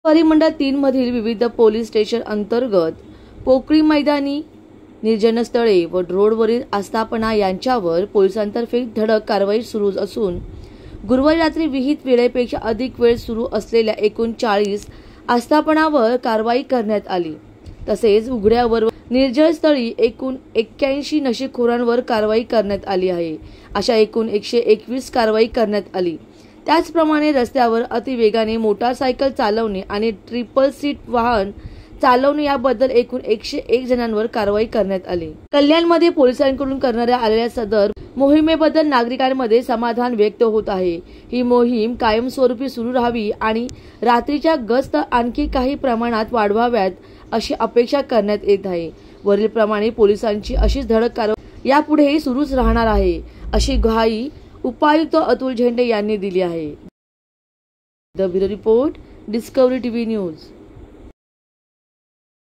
परिमंडळ 3 मधील विविध पोलीस स्टेशन अंतर्गत पोकळी मैदानी, निर्जन स्थळे व रोडवरील आस्थापना यांच्यावर पोलिसांतर्फे धडक कारवाई सुरू असून गुरुवारी रात्री विहित वेळेपेक्षा अधिक वेळ सुरू असलेल्या एकूण 40 आस्थापनावर कारवाई करण्यात आली। तसेच उघड्यावर व निर्जन स्थळी एकूण 81 नशेखोरांवर कारवाई करण्यात आली आहे। अशा एकूण 121 कारवाई करण्यात आली। त्याचप्रमाणे रस्त्यावर अतिवेगाने मोटारसायकल चालवणे आणि ट्रिपल सीट वाहन चालवणे याबद्दल एकूण 101 जणांवर कारवाई करण्यात आली। कल्याणमध्ये पोलिसांकडून करण्यात आलेल्या सदर मोहिमेबद्दल नागरिकांमध्ये समाधान व्यक्त होत आहे। ही मोहीम कायमस्वरूपी सुरू राहावी आणि रात्रीच्या गस्त आणखी काही प्रमाणात वाढवाव्यात अशी अपेक्षा करण्यात येत आहे। वरील प्रमाणे पोलिसांची अशीच धडक कारवाई यापुढेही सुरूच राहणार आहे, अशी ग्वाही उपायुक्त अतुल झेंडे यांनी दिली आहे। The bureau report, discovery TV news.